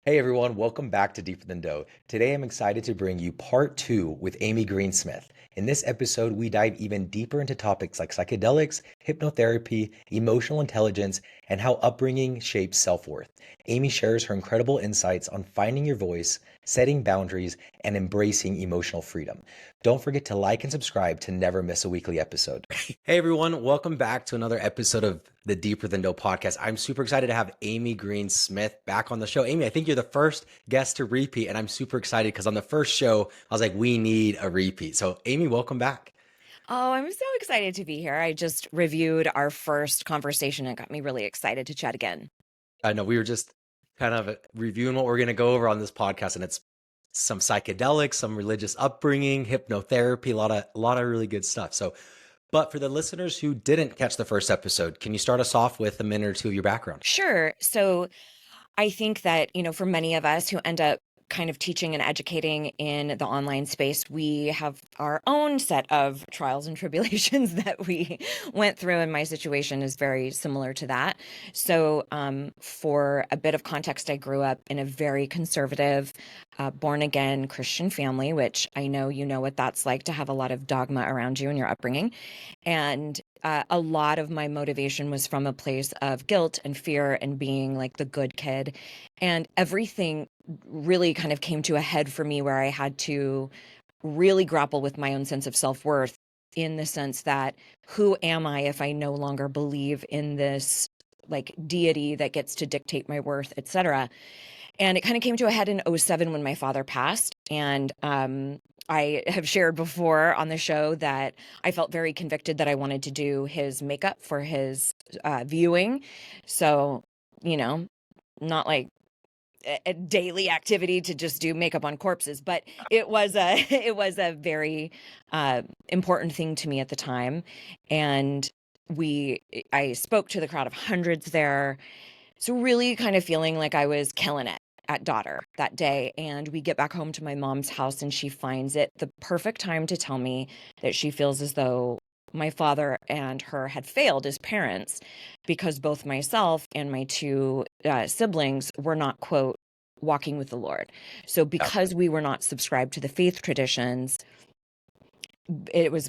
Hey everyone, welcome back to Deeper Than Dough. Today I'm excited to bring you part two with Amy Greensmith. In this episode, we dive even deeper into topics like psychedelics, hypnotherapy, emotional intelligence, and how upbringing shapes self-worth. Amy shares her incredible insights on finding your voice, setting boundaries, and embracing emotional freedom. Don't forget to like and subscribe to never miss a weekly episode. Hey everyone, welcome back to another episode of the Deeper Than Dough podcast. I'm super excited to have Amy Greensmith back on the show. Amy, I think you're the first guest to repeat, and I'm super excited because on the first show, I was like, we need a repeat. So, Amy, welcome back. Oh, I'm so excited to be here. I just reviewed our first conversation and it got me really excited to chat again. I know we were just kind of reviewing what we're going to go over on this podcast, and it's some psychedelics, some religious upbringing, hypnotherapy, a lot of really good stuff. So, but for the listeners who didn't catch the first episode, can you start us off with a minute or two of your background? Sure. So I think that, for many of us who end up kind of teaching and educating in the online space, we have our own set of trials and tribulations that we went through, and my situation is very similar to that. So, for a bit of context, I grew up in a very conservative, born again Christian family, which I know you know what that's like to have a lot of dogma around you in your upbringing. And a lot of my motivation was from a place of guilt and fear and being like the good kid. And everything really kind of came to a head for me where I had to really grapple with my own sense of self-worth, in the sense that who am I if I no longer believe in this like deity that gets to dictate my worth, etc. And it kind of came to a head in '07 when my father passed. And I have shared before on the show that I felt very convicted that I wanted to do his makeup for his viewing. So, you know, not like a daily activity to just do makeup on corpses, but it was a it was a very important thing to me at the time. And I spoke to the crowd of hundreds there, so really kind of feeling like I was killing it at daughter that day. And we get back home to my mom's house and she finds it the perfect time to tell me that she feels as though my father and her had failed as parents, because both myself and my two siblings were not, quote, walking with the Lord. So because we were not subscribed to the faith traditions, it was,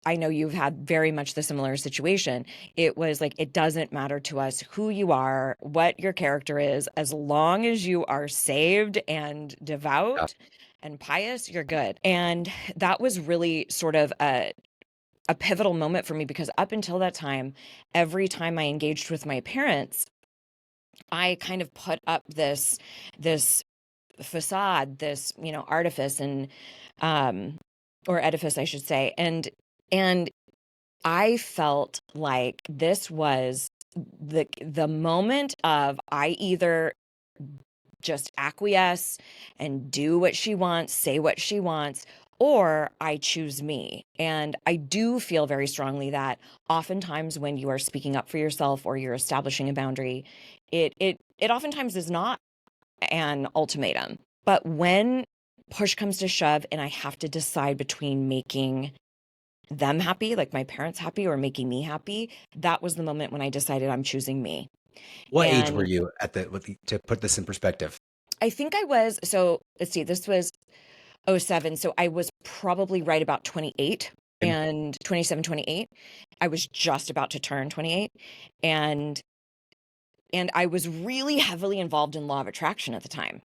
I know you've had very much the similar situation. It was like, it doesn't matter to us who you are, what your character is, as long as you are saved and Yeah. devout and pious, you're good. And that was really sort of a pivotal moment for me, because up until that time, every time I engaged with my parents, I kind of put up this facade, this, artifice and or edifice, I should say. And I felt like this was the moment of, I either just acquiesce and do what she wants, say what she wants, or I choose me. And I do feel very strongly that oftentimes when you are speaking up for yourself or you're establishing a boundary, it oftentimes is not an ultimatum. But when push comes to shove and I have to decide between making them happy, like my parents happy, or making me happy, that was the moment when I decided I'm choosing me. What age were And you to put this in perspective? I think I was, so let's see, this was '07. So I was probably right about 28, And and 27, 28. I was just about to turn 28. And I was really heavily involved in law of attraction at the time.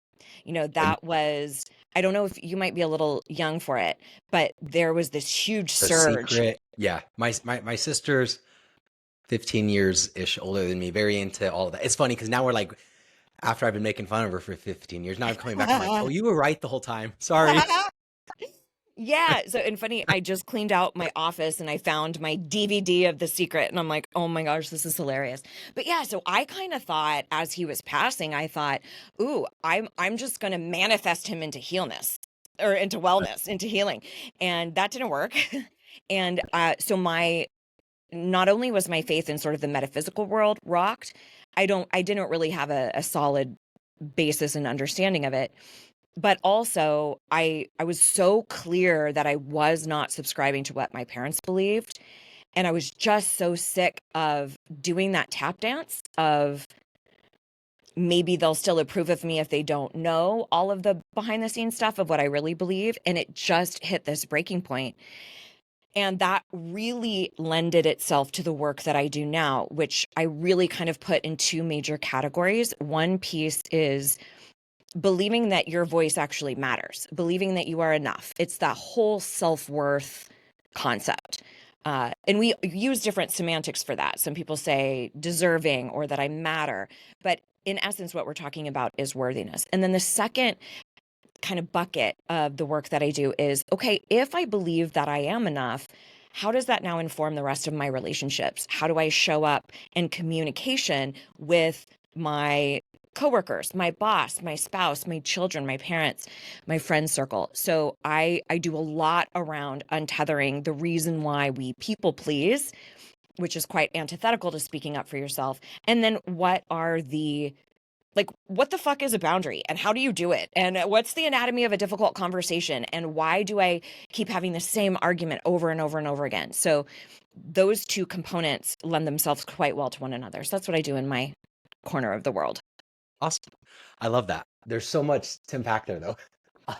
and That was, I don't know if you might be a little young for it, but there was this huge The surge. Secret. Yeah, my sister's 15 years ish older than me, very into all of that. It's funny because now we're like, after I've been making fun of her for 15 years, now I'm coming back. I'm like, oh, you were right the whole time. Sorry. Yeah. So, and funny, I just cleaned out my office and I found my DVD of The Secret, and I'm like, oh my gosh, this is hilarious. But yeah, so I kind of thought as he was passing, I thought, ooh, I'm just going to manifest him into healness, or into wellness, into healing. And that didn't work. And so my, not only was my faith in sort of the metaphysical world rocked, I didn't really have a solid basis and understanding of it. But also, I was so clear that I was not subscribing to what my parents believed, and I was just so sick of doing that tap dance of maybe they'll still approve of me if they don't know all of the behind the scenes stuff of what I really believe. And it just hit this breaking point. And that really lended itself to the work that I do now, which I really kind of put in two major categories. One piece is believing that your voice actually matters, believing that you are enough. It's that whole self-worth concept. And we use different semantics for that. Some people say deserving or that I matter. But in essence, what we're talking about is worthiness. And then the second kind of bucket of the work that I do is, okay, if I believe that I am enough, how does that now inform the rest of my relationships? How do I show up in communication with my coworkers, my boss, my spouse, my children, my parents, my friend circle? So I do a lot around untethering the reason why we people please, which is quite antithetical to speaking up for yourself. And then what are the like, what the fuck is a boundary and how do you do it? And what's the anatomy of a difficult conversation? And why do I keep having the same argument over and over and over again? So those two components lend themselves quite well to one another. So that's what I do in my corner of the world. Awesome. I love that. There's so much to unpack there, though.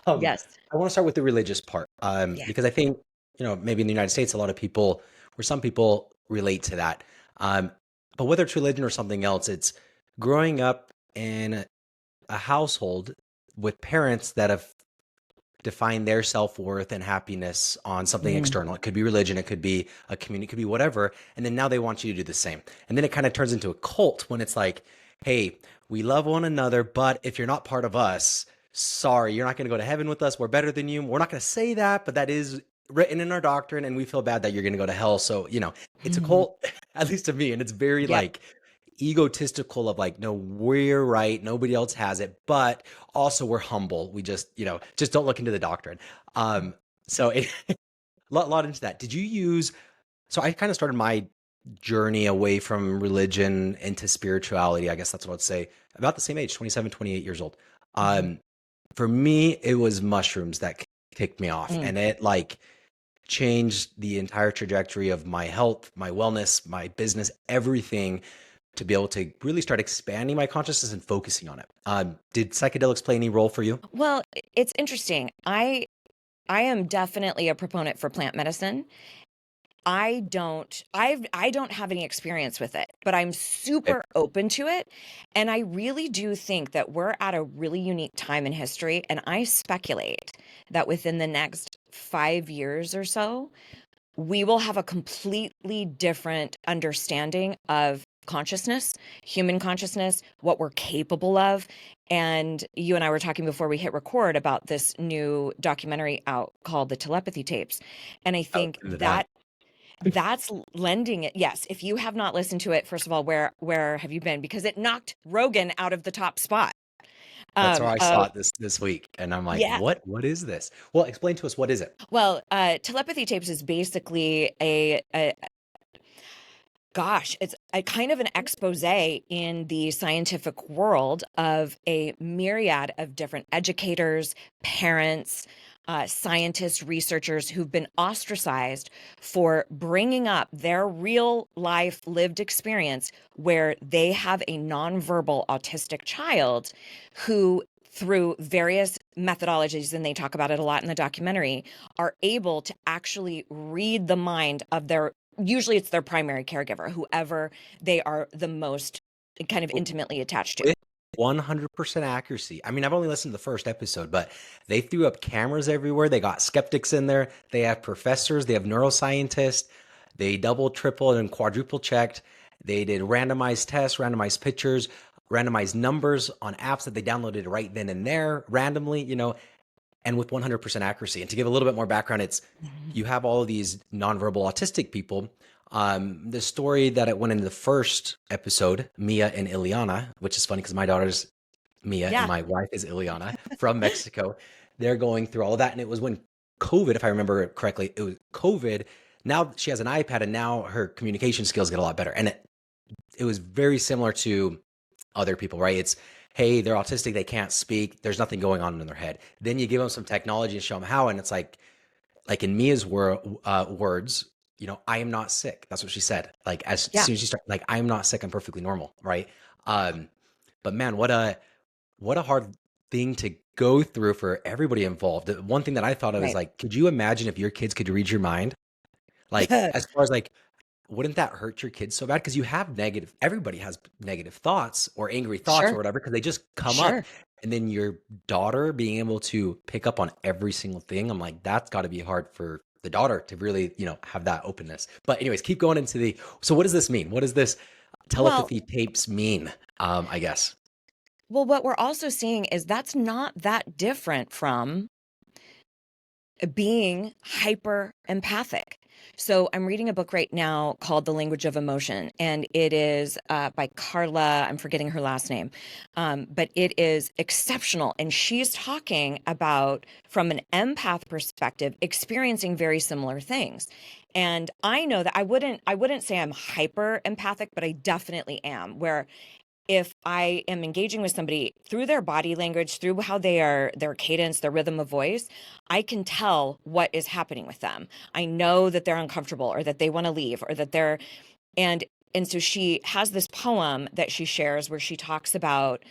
Um, Yes. I want to start with the religious part, Yeah. because I think, maybe in the United States, a lot of people, or some people relate to that. Um, but whether it's religion or something else, it's growing up in a household with parents that have defined their self-worth and happiness on something Mm. external. It could be religion, it could be a community, it could be whatever. And then now they want you to do the same. And then it kind of turns into a cult when it's like, hey, we love one another, but if you're not part of us, sorry, you're not going to go to heaven with us. We're better than you. We're not going to say that, but that is written in our doctrine, and we feel bad that you're going to go to hell. So, it's a cult, at least to me. And it's very Yep. like egotistical of like, no, we're right. Nobody else has it. But also we're humble. We just don't look into the doctrine. So it, lot into that. Did you use, so I kind of started my journey away from religion into spirituality. I guess that's what I'd say about the same age, 27, 28 years old. Mhm. For me, it was mushrooms that kicked me off, Mm. and it like changed the entire trajectory of my health, my wellness, my business, everything, to be able to really start expanding my consciousness and focusing on it. Did psychedelics play any role for you? Well, it's interesting. I am definitely a proponent for plant medicine. I don't have any experience with it, but I'm Okay. super open to it. And I really do think that we're at a really unique time in history. And I speculate that within the next 5 years or so, we will have a completely different understanding of consciousness, human consciousness, what we're capable of. And you and I were talking before we hit record about this new documentary out called The Telepathy Tapes. And I I was think into that. that that's lending it. Yes, if you have not listened to it, first of all, where have you been? Because it knocked Rogan out of the top spot. That's where I saw Of it this week, and I'm like, yeah. what is this? Well, explain to us, what is it? Well, telepathy tapes is basically a gosh, it's a kind of an expose in the scientific world of a myriad of different educators, parents, scientists, researchers who've been ostracized for bringing up their real life lived experience where they have a nonverbal autistic child who, through various methodologies, and they talk about it a lot in the documentary, are able to actually read the mind of their, usually it's their primary caregiver, whoever they are the most kind of intimately attached to. With 100% accuracy. I mean, I've only listened to the first episode, but they threw up cameras everywhere. They got skeptics in there. They have professors. They have neuroscientists. They double, triple, and quadruple checked. They did randomized tests, randomized pictures, randomized numbers on apps that they downloaded right then and there randomly, and with 100% accuracy. And to give a little bit more background, it's Mhm. you have all of these nonverbal autistic people. The story that it went into the first episode, Mia and Ileana, which is funny because my daughter's Mia and Yeah. my wife is Ileana from Mexico. They're going through all of that. And it was when COVID, if I remember it correctly, it was COVID. Now she has an iPad and now her communication skills get a lot better. And it was very similar to other people, right? It's, hey, they're autistic, they can't speak, there's nothing going on in their head. Then you give them some technology and show them how, and it's like in Mia's words, I am not sick. That's what she said. Like as Yeah. soon as she started, like, I am not sick, I'm perfectly normal, right? Um, But man, what a hard thing to go through for everybody involved. The one thing that I thought of is Right. like, could you imagine if your kids could read your mind? Like, as far as like, wouldn't that hurt your kids so bad? Because you have negative, everybody has negative thoughts or angry thoughts or Sure. whatever, because they just come up. Sure. And then your daughter being able to pick up on every single thing, I'm like, that's got to be hard for the daughter to really, have that openness. But anyways, keep going into so what does this mean? What does this Well, telepathy tapes mean? I guess. what we're also seeing is that's not that different from being hyper empathic. So I'm reading a book right now called The Language of Emotion, and it is by Carla. I'm forgetting her last name, but it is exceptional. And she's talking about, from an empath perspective, experiencing very similar things. And I know that I wouldn't say I'm hyper empathic, but I definitely am. Where if I am engaging with somebody through their body language, through how they are, their cadence, their rhythm of voice, I can tell what is happening with them. I know that they're uncomfortable or that they want to leave or that they're, and and so she has this poem that she shares where she talks about,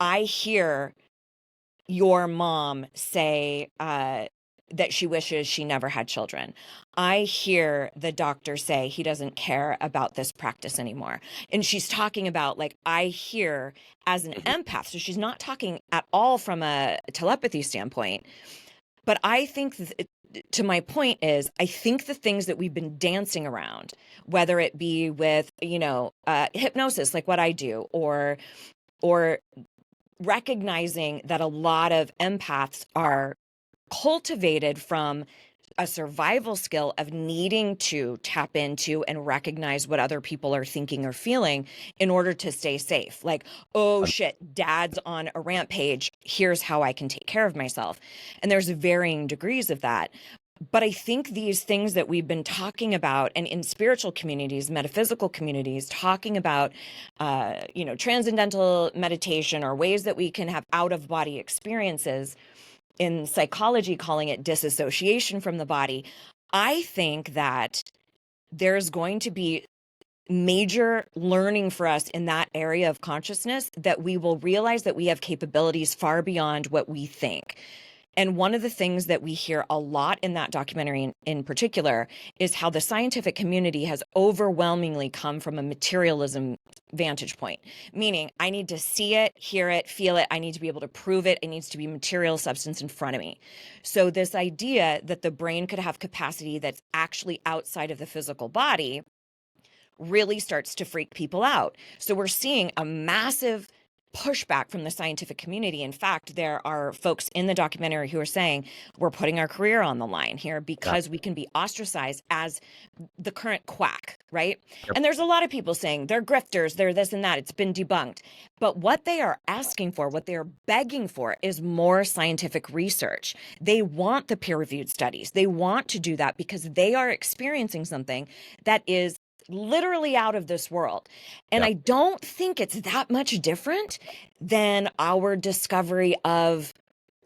I hear your mom say that she wishes she never had children. I hear the doctor say he doesn't care about this practice anymore. And she's talking about, like, I hear as an Mhm. empath. So she's not talking at all from a telepathy standpoint. But I think, to my point is, I think the things that we've been dancing around, whether it be with, hypnosis, like what I do, or recognizing that a lot of empaths are cultivated from a survival skill of needing to tap into and recognize what other people are thinking or feeling in order to stay safe. Like, oh shit, dad's on a rampage. Here's how I can take care of myself. And there's varying degrees of that. But I think these things that we've been talking about, and in spiritual communities, metaphysical communities, talking about, transcendental meditation or ways that we can have out of body experiences, in psychology, calling it disassociation from the body. I think that there's going to be major learning for us in that area of consciousness, that we will realize that we have capabilities far beyond what we think. And one of the things that we hear a lot in that documentary in particular is how the scientific community has overwhelmingly come from a materialism vantage point, meaning I need to see it, hear it, feel it. I need to be able to prove it. It needs to be material substance in front of me. So this idea that the brain could have capacity that's actually outside of the physical body really starts to freak people out. So we're seeing a massive pushback from the scientific community. In fact, there are folks in the documentary who are saying, we're putting our career on the line here Yeah. because we can be ostracized as the current quack, right? Yep. And there's a lot of people saying they're grifters, they're this and that. It's been debunked. But what they are asking for, what they're begging for, is more scientific research. They want the peer-reviewed studies. They want to do that because they are experiencing something that is literally out of this world. And Yeah. I don't think it's that much different than our discovery of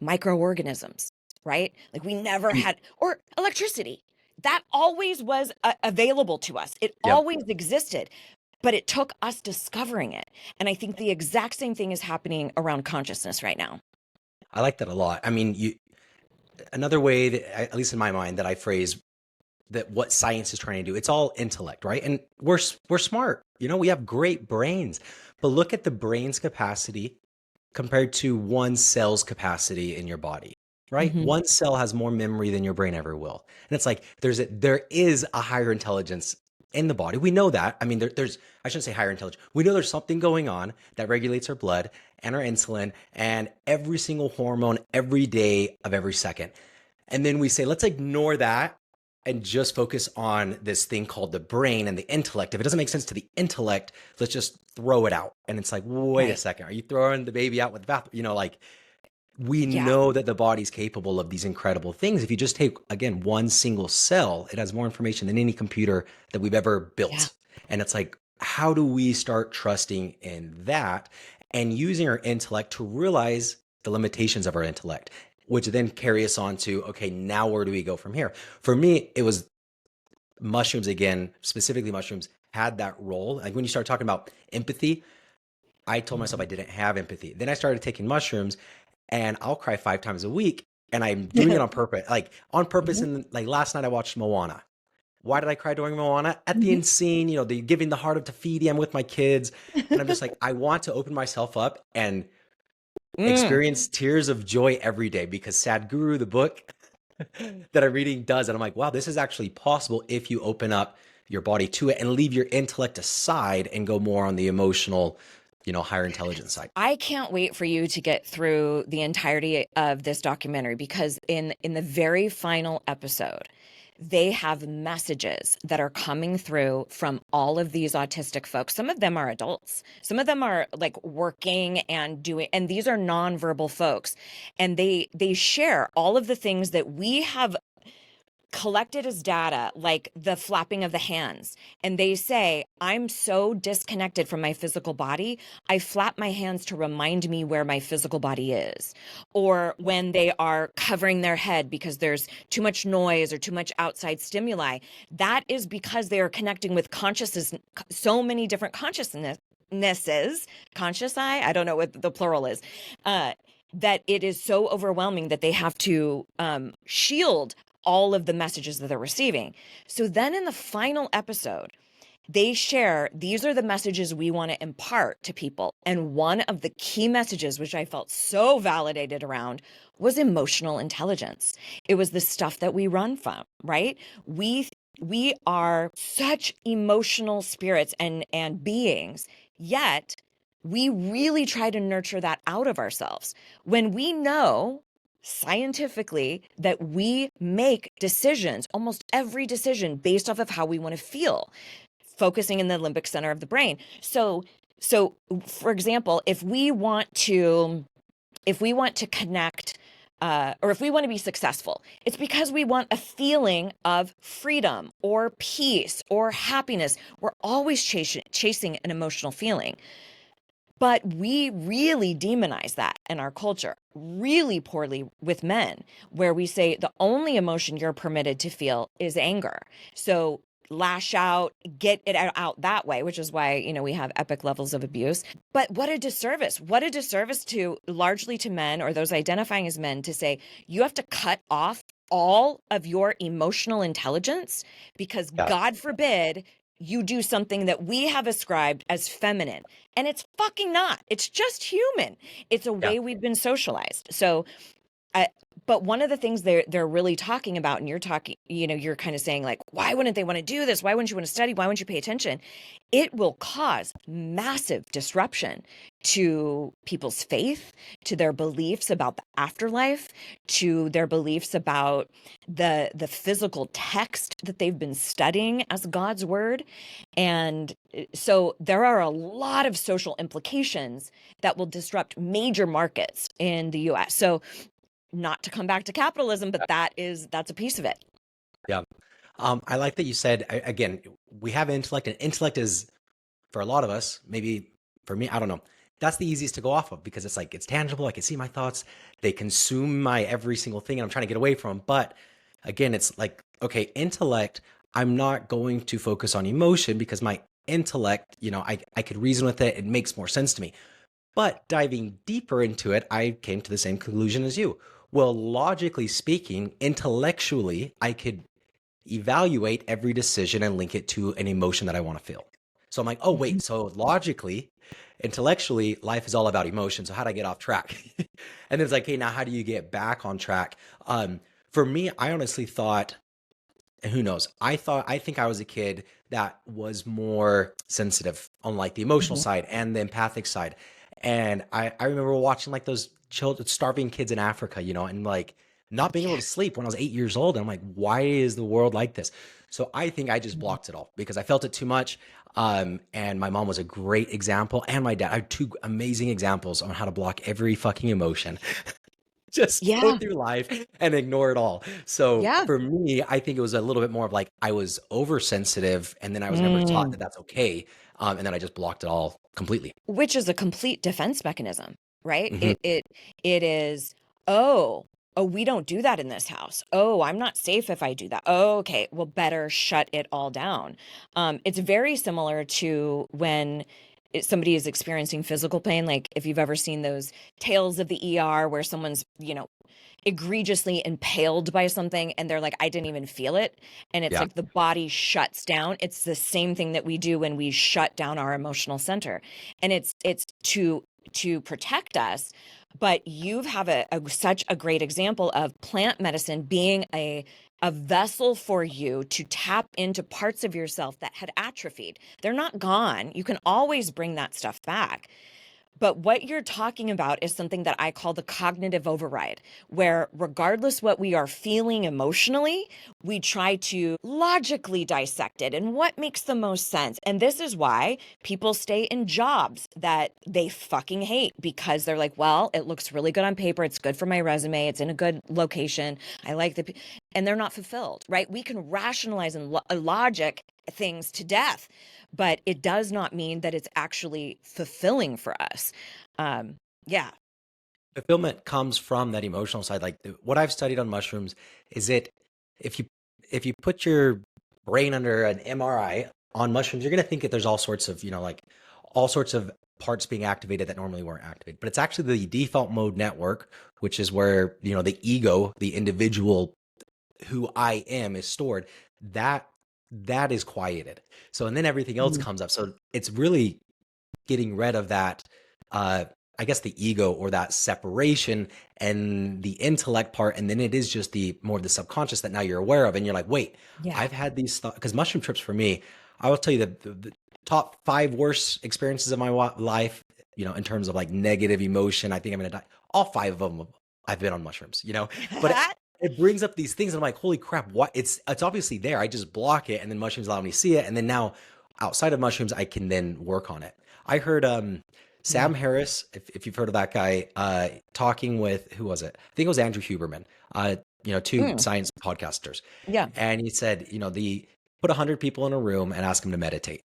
microorganisms, right? Like, we never And had, or electricity. That always was available to us. It yep. always existed, but it took us discovering it. And I think the exact same thing is happening around consciousness right now. I like that a lot. I mean, another way that, at least in my mind, that I phrase that what science is trying to do, it's all intellect, right? And we're smart. We have great brains. But look at the brain's capacity compared to one cell's capacity in your body, right? Hmm. One cell has more memory than your brain ever will. And it's like there is a higher intelligence in the body. We know that. I mean, there's I shouldn't say higher intelligence. We know there's something going on that regulates our blood and our insulin and every single hormone every day of every second. And then we say, let's ignore that and just focus on this thing called the brain and the intellect. If it doesn't make sense to the intellect, let's just throw it out. And it's like, wait a Right. second, are you throwing the baby out with the bath? Like, we Yeah. know that the body's capable of these incredible things. If you just take, again, one single cell, it has more information than any computer that we've ever Yeah. built. And it's like, how do we start trusting in that and using our intellect to realize the limitations of our intellect, which then carry us on to, okay, now where do we go from here? For me, it was mushrooms again, specifically mushrooms had that role. Like when you start talking about empathy, I told myself I Mhm. didn't have empathy. Then I started taking mushrooms, and I'll cry 5 times a week, and I'm doing it on purpose. Like on purpose. Mhm. And like last night, I watched Moana. Why did I cry during Moana? At the Mhm. end scene, the giving the heart of Tafiti. I'm with my kids, and I'm just like, I want to open myself up and Mm. experience tears of joy every day because Sadhguru, the book that I'm reading, does. And I'm like, wow, this is actually possible if you open up your body to it and leave your intellect aside and go more on the emotional, higher intelligence side. I can't wait for you to get through the entirety of this documentary because in the very final episode, they have messages that are coming through from all of these autistic folks. Some of them are adults. Some of them are like working and doing, and these are nonverbal folks. And they share all of the things that we have collected as data, like the flapping of the hands. And they say, I'm so disconnected from my physical body. I flap my hands to remind me where my physical body is. Or when they are covering their head because there's too much noise or too much outside stimuli, that is because they are connecting with consciousness, so many different consciousnesses, conscious I don't know what the plural is. That it is so overwhelming that they have to shield all of the messages that they're receiving. So then in the final episode, they share these are the messages we want to impart to people. And one of the key messages, which I felt so validated around, was emotional intelligence. It was the stuff that we run from, right? We are such emotional spirits and beings, yet we really try to nurture that out of ourselves when we know scientifically that we make decisions, almost every decision based off of how we want to feel, focusing in the limbic center of the brain. So for example, if we want to connect, or if we want to be successful, it's because we want a feeling of freedom or peace or happiness. We're always chasing an emotional feeling. But we really demonize that in our culture, really poorly with men, where we say the only emotion you're permitted to feel is anger. So lash out, get it out that way, which is why, we have epic levels of abuse. But what a disservice. What a disservice to largely to men or those identifying as men to say you have to cut off all of your emotional intelligence because Yeah. God forbid you do something that we have ascribed as feminine. And it's fucking not. It's just human. It's a Yeah. way we've been socialized. So, I, but one of the things they're really talking about, and you're talking, you're kind of saying like, why wouldn't they want to do this? Why wouldn't you want to study? Why wouldn't you pay attention? It will cause massive disruption to people's faith, to their beliefs about the afterlife, to their beliefs about the physical text that they've been studying as God's word. And so there are a lot of social implications that will disrupt major markets in the US. So not to come back to capitalism, but that's a piece of it. Yeah. I like that you said, again, we have intellect, and intellect is, for a lot of us, maybe for me, I don't know. That's the easiest to go off of because it's like, it's tangible. I can see my thoughts. They consume my every single thing, and I'm trying to get away from them. But again, it's like, okay, intellect, I'm not going to focus on emotion because my intellect, I could reason with it. It makes more sense to me. But diving deeper into it, I came to the same conclusion as you. Well, logically speaking, intellectually, I could evaluate every decision and link it to an emotion that I want to feel. So I'm like, oh, Mhm. wait, so logically, intellectually, life is all about emotion. So how do I get off track? And then it's like, hey, now how do you get back on track? For me, I honestly thought, and who knows, I think I was a kid that was more sensitive on like the emotional Mhm. side and the empathic side. And I remember watching like those children, starving kids in Africa, and like not being able Yeah. to sleep when I was 8 years old. And I'm like, why is the world like this? So I think I just Mhm. blocked it all because I felt it too much. And my mom was a great example, and my dad. I had two amazing examples on how to block every fucking emotion. Just go Yeah. through life and ignore it all. So Yeah. for me, I think it was a little bit more of like I was oversensitive, and then I was never taught Mm. that that's okay. And then I just blocked it all completely. Which is a complete defense mechanism, right? Hmm. It is, oh, oh, we don't do that in this house. Oh, I'm not safe if I do that. Oh, okay, well, better shut it all down. It's very similar to when somebody is experiencing physical pain, like if you've ever seen those tales of the ER where someone's, egregiously impaled by something and they're like, I didn't even feel it. And it's Yeah. like the body shuts down. It's the same thing that we do when we shut down our emotional center. And it's to protect us. But you have such a great example of plant medicine being a vessel for you to tap into parts of yourself that had atrophied. They're not gone. You can always bring that stuff back. But what you're talking about is something that I call the cognitive override, where regardless what we are feeling emotionally, we try to logically dissect it and what makes the most sense. And this is why people stay in jobs that they fucking hate, because they're like, well, it looks really good on paper. It's good for my resume. It's in a good location. I like and they're not fulfilled, right? We can rationalize and logic things to death, but it does not mean that it's actually fulfilling for us. Yeah. Fulfillment comes from that emotional side. Like what I've studied on mushrooms is if you if you put your brain under an MRI on mushrooms, you're gonna think that there's all sorts of, like all sorts of parts being activated that normally weren't activated. But it's actually the default mode network, which is where, the ego, the individual who I am is stored. That that is quieted. So and then everything else Mhm. comes up. So it's really getting rid of that uh I guess the ego or that separation and the intellect part, and then it is just the more of the subconscious that now you're aware of, and you're like, wait, Yeah. I've had these thoughts. Because mushroom trips for me, I will tell you the top five worst experiences of my life, in terms of like negative emotion, I think I'm gonna die, all five of them I've been on mushrooms, but it brings up these things and I'm like, holy crap, what, it's obviously there, I just block it, and then mushrooms allow me to see it, and then now outside of mushrooms I can then work on it. I heard Yeah. Sam Harris, if you've heard of that guy, talking with, who was it? I think it was Andrew Huberman, two Mm. science podcasters. Yeah. And he said, the put 100 people in a room and ask them to meditate,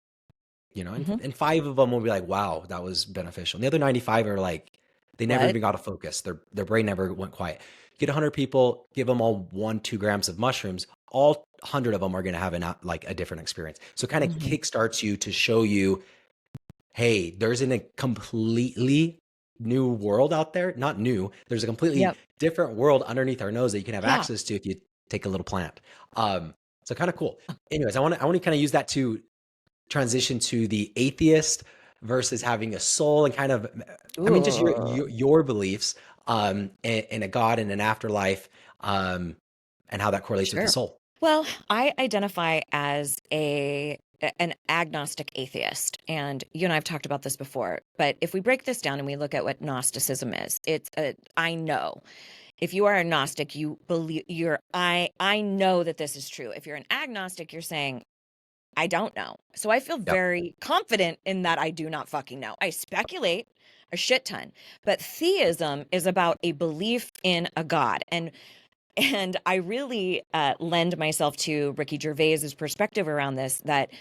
and, Hmm. and five of them will be like, wow, that was beneficial. And the other 95 are like, they never What? even got a focus. Their brain never went quiet. Get 100 people, give them all 1-2 grams of mushrooms. All 100 of them are going to have like a different experience. So it kind of Hmm. kickstarts you to show you, hey, there's a completely new world out there. Not new. There's a completely Yep. different world underneath our nose that you can have Yeah. access to if you take a little plant. So kind of cool. Anyways, I want to kind of use that to transition to the atheist versus having a soul, and kind of, I mean, just Ooh. your beliefs in a God and an afterlife, and how that correlates with the Sure. soul. Well, I identify as an agnostic atheist, and you and I've talked about this before. But if we break this down and we look at what Gnosticism is, it's a I know. If you are a Gnostic, you believe I know that this is true. If you're an agnostic, you're saying I don't know. So I feel Yep. very confident in that I do not fucking know. I speculate a shit ton. But theism is about a belief in a God. And I really lend myself to Ricky Gervais's perspective around this, that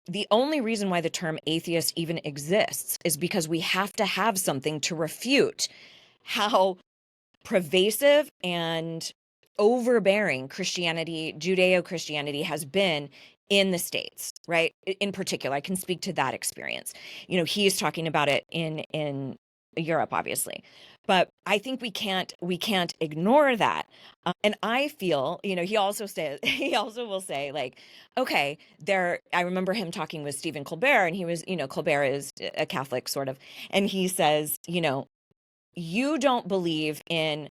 the only reason why the term atheist even exists is because we have to have something to refute how pervasive and overbearing Christianity, Judeo-Christianity has been in the States, right? In particular, I can speak to that experience. He's talking about it in Europe, obviously. But I think we can't ignore that. And I feel, he also says he also will say, like, okay, I remember him talking with Stephen Colbert, and he was, Colbert is a Catholic sort of, and he says, you don't believe in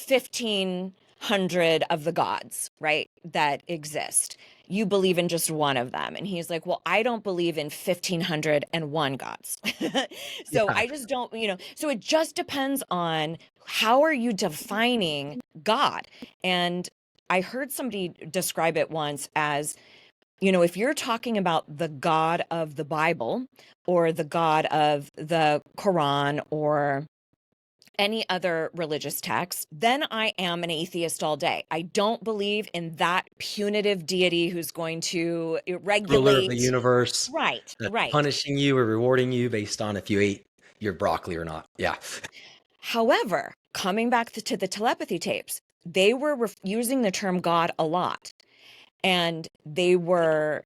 1,500 of the gods, right, that exist. You believe in just one of them. And he's like, well, I don't believe in 1,501 gods. So Yeah. I just don't, so it just depends on how are you defining God. And I heard somebody describe it once as, if you're talking about the God of the Bible or the God of the Quran or any other religious text, then I am an atheist all day. I don't believe in that punitive deity who's going to Ruler of the regulate. universe Right, that's right. punishing you or rewarding you based on if you ate your broccoli or not. Yeah. However, coming back to the telepathy tapes, they were using the term God a lot. And they were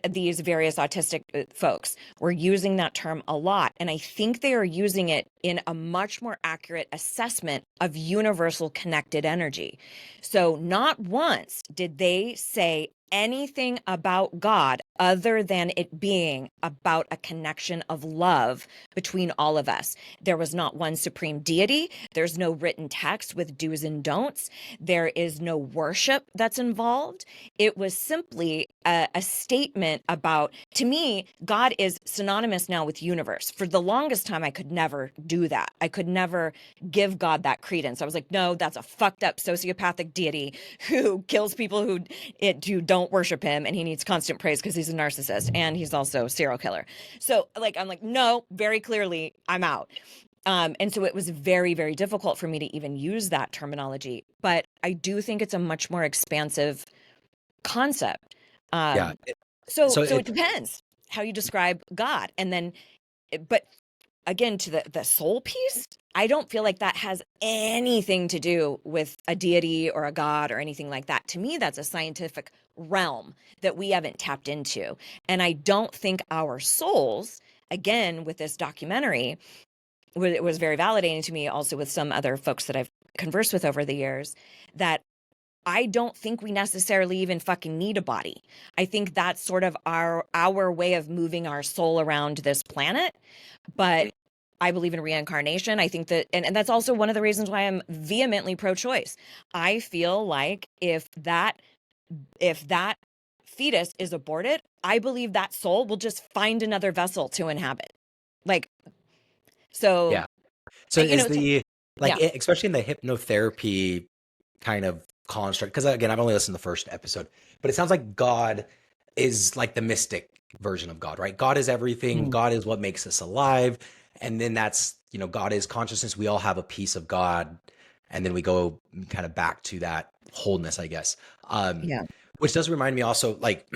these various autistic folks were using that term a lot. And I think they are using it in a much more accurate assessment of universal connected energy. So not once did they say anything about God other than it being about a connection of love between all of us. There was not one supreme deity. There's no written text with do's and don'ts. There is no worship that's involved. It was simply a statement about, to me, God is synonymous now with universe. For the longest time, I could never do that. I could never give God that credence. I was like, no, that's a fucked up sociopathic deity who kills people who don't worship him, and he needs constant praise because he's a narcissist and he's also a serial killer. So like, I'm like, no, very clearly I'm out. And so it was very, very difficult for me to even use that terminology. But I do think it's a much more expansive concept. Yeah. So So it it, depends how you describe God. And then, but again, to the soul piece, I don't feel like that has anything to do with a deity or a God or anything like that. To me, that's a scientific realm that we haven't tapped into. And I don't think our souls, again, with this documentary, it was very validating to me also with some other folks that I've conversed with over the years, that I don't think we necessarily even fucking need a body. I think that's sort of our way of moving our soul around this planet. But I believe in reincarnation. I think that, and that's also one of the reasons why I'm vehemently pro-choice. I feel like if that fetus is aborted, I believe that soul will just find another vessel to inhabit. Like, so, yeah. So is so the like yeah. especially in the hypnotherapy kind of construct, because again, I've only listened to the first episode, but it sounds like God is like the mystic version of God, right? God is everything. Mm. God is what makes us alive. And then that's, God is consciousness. We all have a piece of God. And then we go kind of back to that wholeness, I guess. Yeah. Which does remind me also, like,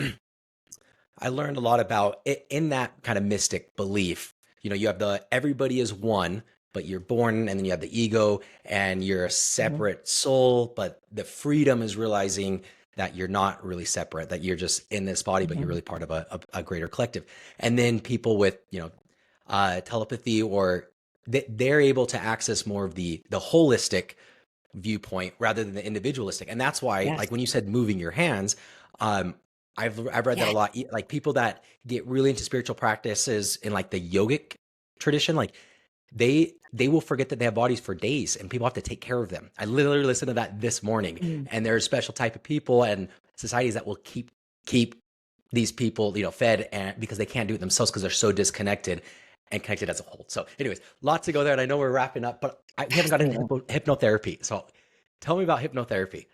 I learned a lot about it in that kind of mystic belief. You have the everybody is one, but you're born, and then you have the ego, and you're a Mhm. separate soul. But the freedom is realizing that you're not really separate, that you're just in this body, but you're Mhm. really part of a greater collective. And then people with, telepathy, or they're able to access more of the holistic viewpoint rather than the individualistic. And that's why, Yes. like when you said moving your hands, um, I've read that a Yes. lot. Like people that get really into spiritual practices in like the yogic tradition, like they will forget that they have bodies for days, and people have to take care of them. I literally listened to that this morning, Mm. and there's a special type of people and societies that will keep these people, fed, and because they can't do it themselves because they're so disconnected and connected as a whole. So, anyways, lots to go there, and I know we're wrapping up, but we haven't got into Fascinating. hypnotherapy. So, tell me about hypnotherapy.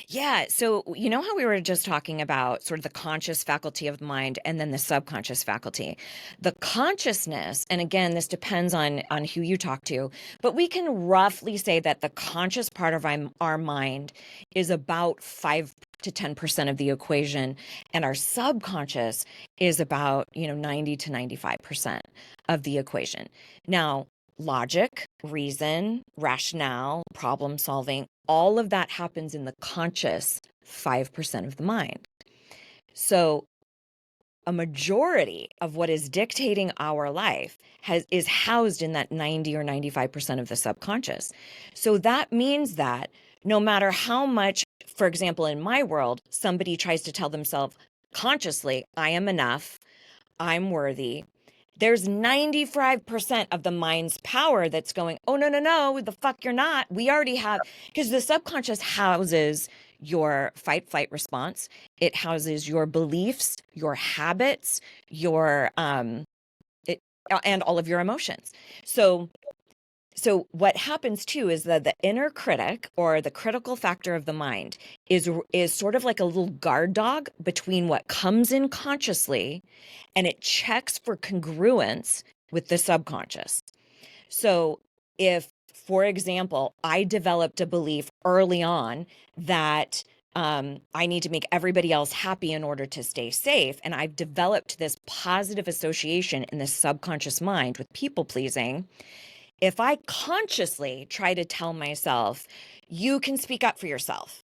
Yeah. So, you know how we were just talking about sort of the conscious faculty of the mind and then the subconscious faculty? The consciousness, and again, this depends on who you talk to, but we can roughly say that the conscious part of our mind is about 5 to 10% of the equation, and our subconscious is about, 90 to 95% of the equation. Now, logic, reason, rationale, problem solving, all of that happens in the conscious 5% of the mind. So a majority of what is dictating our life is housed in that 90 or 95% of the subconscious. So that means that no matter how much, for example, in my world, somebody tries to tell themselves consciously, I am enough, I'm worthy, there's 95% of the mind's power that's going, oh, no, no, no, the fuck you're not. We already have, because the subconscious houses your fight, flight response. It houses your beliefs, your habits, it, and all of your emotions. So what happens too is that the inner critic, or the critical factor of the mind, is sort of like a little guard dog between what comes in consciously, and it checks for congruence with the subconscious. So if, for example, I developed a belief early on that I need to make everybody else happy in order to stay safe, and I've developed this positive association in the subconscious mind with people pleasing, if I consciously try to tell myself, you can speak up for yourself,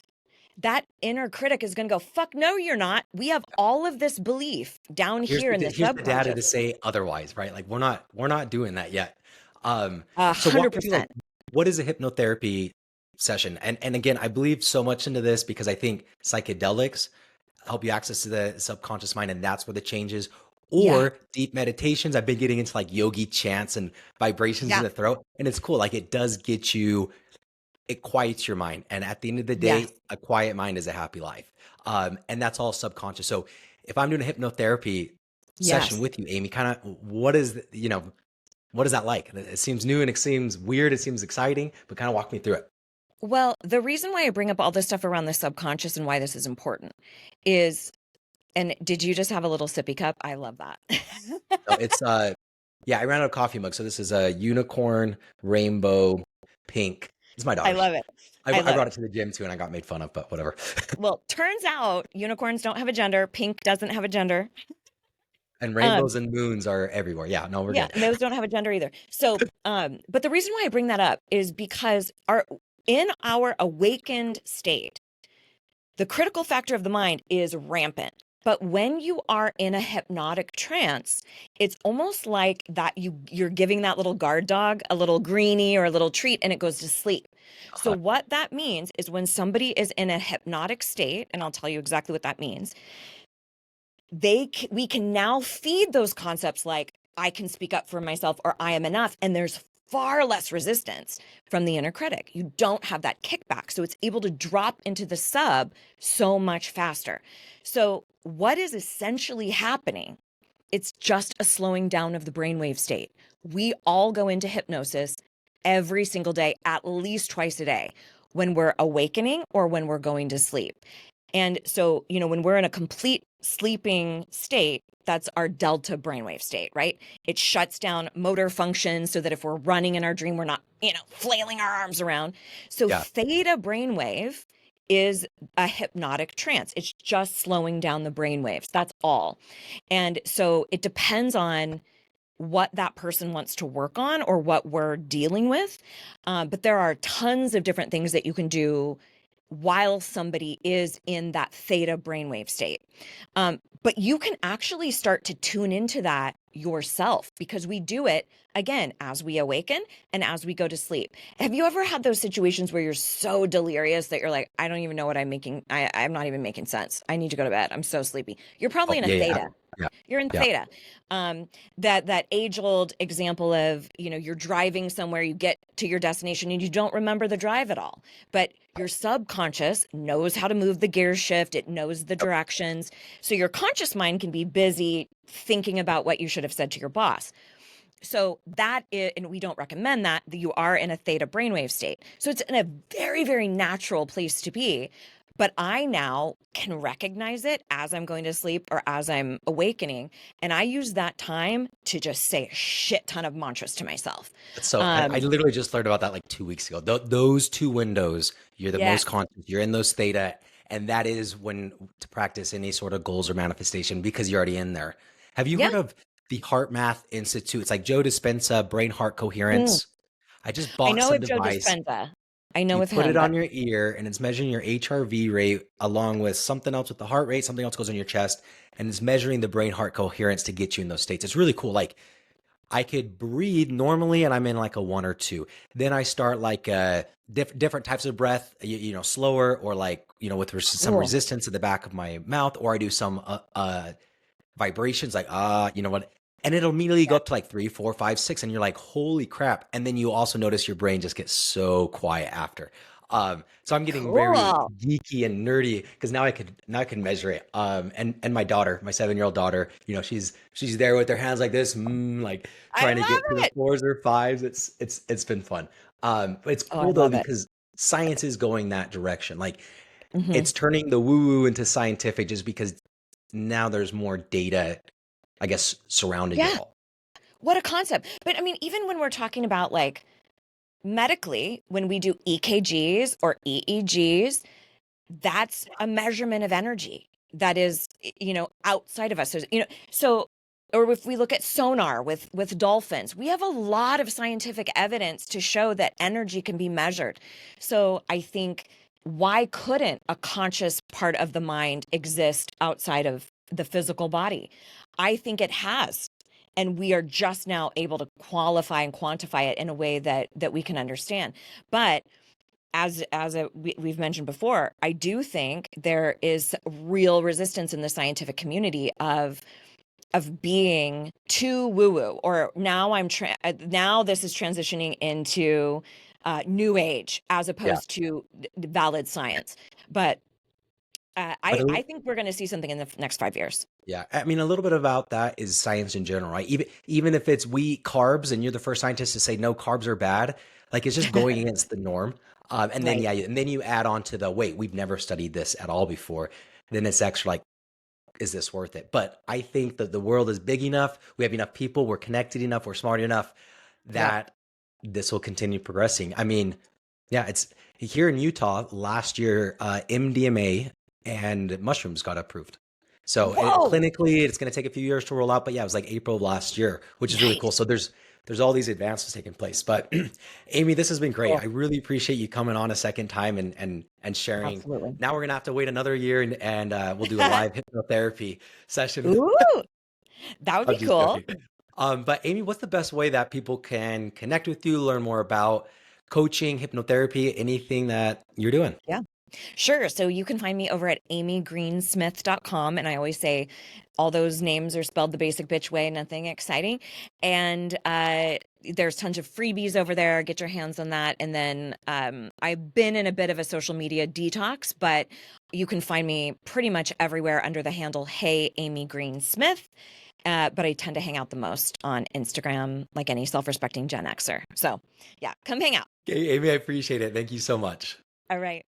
that inner critic is going to go, fuck no, you're not. We have all of this belief down here in the Here's the data to subconscious. say otherwise, right? Like we're not doing that yet. A So walk hundred me through like percent. what is a hypnotherapy session? And again, I believe so much into this because I think psychedelics help you access to the subconscious mind, and that's where the change is. Yeah. Or deep meditations. I've been getting into like yogi chants and vibrations in Yeah. the throat, and it's cool. Like it does get you, it quiets your mind. And at the end of the Yes. day, a quiet mind is a happy life. And that's all subconscious. So if I'm doing a hypnotherapy session Yes. with you, Amy, kind of what is, what is that like? It seems new and it seems weird. It seems exciting, but kind of walk me through it. Well, the reason why I bring up all this stuff around the subconscious and why this is important is, and did you just have a little sippy cup? I love that. So it's, yeah, I ran out of coffee mug. So this is a unicorn, rainbow, pink. It's my I daughter's. love it. I I love brought it. it to the gym too, and I got made fun of, but whatever. Well, turns out unicorns don't have a gender. Pink doesn't have a gender. And Um, rainbows and moons are everywhere. Yeah, no, we're yeah, good. and those don't have a gender either. So, but the reason why I bring that up is because in our awakened state, the critical factor of the mind is rampant. But when you are in a hypnotic trance, it's almost like that you're giving that little guard dog a little greenie or a little treat and it goes to sleep. So Uh, what that means is when somebody is in a hypnotic state, and I'll tell you exactly what that means, we can now feed those concepts like I can speak up for myself or I am enough, and there's far less resistance from the inner critic. You don't have that kickback, so it's able to drop into the sub so much faster. So what is essentially happening, it's just a slowing down of the brainwave state. We all go into hypnosis every single day, at least twice a day, when we're awakening or when we're going to sleep. And so, when we're in a complete sleeping state, that's our delta brainwave state, right? It shuts down motor functions so that if we're running in our dream, we're not, flailing our arms around. So yeah. theta brainwave is a hypnotic trance. It's just slowing down the brainwaves. That's all. And so it depends on what that person wants to work on or what we're dealing with. But there are tons of different things that you can do while somebody is in that theta brainwave state. But you can actually start to tune into that yourself because we do it again as we awaken and as we go to sleep. Have you ever had those situations where you're so delirious that you're like, I don't even know what I'm making? I'm not even making sense. I need to go to bed. I'm so sleepy. You're Oh, probably in a yeah, yeah, theta. yeah, You're in yeah. theta. That age old example of, you're driving somewhere, you get to your destination and you don't remember the drive at all. But your subconscious knows how to move the gear shift, it knows the Yep. directions. So your conscious mind can be busy thinking about what you should have said to your boss. So that is, and we don't recommend that you are in a theta brainwave state. So it's in a very, very natural place to be. But I now can recognize it as I'm going to sleep or as I'm awakening. And I use that time to just say a shit ton of mantras to myself. So I Um, literally just learned about that like 2 weeks ago. Those two windows, you're the most yes. conscious, you're in those theta, and that is when to practice any sort of goals or manifestation because you're already in there. Have you Yeah. heard of the Heart Math Institute? It's like Joe Dispenza, Brain Heart Mm. Coherence. I just I bought know some of Joe device. Dispenza. I know You of put it him, but on your ear and it's measuring your HRV rate along with something else with the heart rate, something else goes on your chest, and it's measuring the brain heart coherence to get you in those states. It's really cool. Like I could breathe normally and I'm in like a one or two. Then I start like different types of breath, slower or like, with some cool. resistance at the back of my mouth, or I do some vibrations like, you know what? And it'll immediately go Yeah. up to like three, four, five, six. And you're like, holy crap. And then you also notice your brain just gets so quiet after. So I'm getting very Cool. geeky and nerdy because now I can measure it. And my daughter, my 7-year-old daughter, she's there with her hands like this, like I trying to get to love the it. fours or fives. It's been fun. But it's Oh, I cool though love it. because science is going that direction. Like Hmm. it's turning the woo woo into scientific just because now there's more data, I guess, surrounding it Yeah. all. What a concept. But I mean, even when we're talking about like medically, when we do EKGs or EEGs, that's a measurement of energy that is, outside of us. So, or if we look at sonar with dolphins, we have a lot of scientific evidence to show that energy can be measured. So I think why couldn't a conscious part of the mind exist outside of the physical body? I think it has. And we are just now able to qualify and quantify it in a way that we can understand. But we've mentioned before, I do think there is real resistance in the scientific community of being too woo woo, or now this is transitioning into new age as Yeah. opposed to valid science. But But I think we're going to see something in the next 5 years. yeah, I mean, a little bit about that is science in general, right? Even if it's wheat carbs, and you're the first scientist to say no, carbs are bad, like it's just going against the norm. And then Right. yeah, and then you add on to the wait, we've never studied this at all before. Then it's actually like, is this worth it? But I think that the world is big enough, we have enough people, we're connected enough, we're smart enough Yep. that this will continue progressing. I mean, yeah, it's here in Utah last year, MDMA and mushrooms got approved. So Whoa. clinically, it's going to take a few years to roll out, but yeah, it was like April of last year, which is really cool. Nice. So there's all these advances taking place. But Amy, this has been great. Cool. I really appreciate you coming on a second time and sharing. Absolutely. Now we're gonna have to wait another year and we'll do a live hypnotherapy session. Ooh, that would I'm be just cool. joking. But Amy, what's the best way that people can connect with you, learn more about coaching, hypnotherapy, anything that you're doing? Yeah. Sure. So you can find me over at amygreensmith.com. And I always say all those names are spelled the basic bitch way, nothing exciting. And there's tons of freebies over there. Get your hands on that. And then I've been in a bit of a social media detox, but you can find me pretty much everywhere under the handle, Hey, Amy Green Smith. But I tend to hang out the most on Instagram, like any self respecting Gen Xer. So yeah, come hang out. Okay, Amy, I appreciate it. Thank you so much. All right.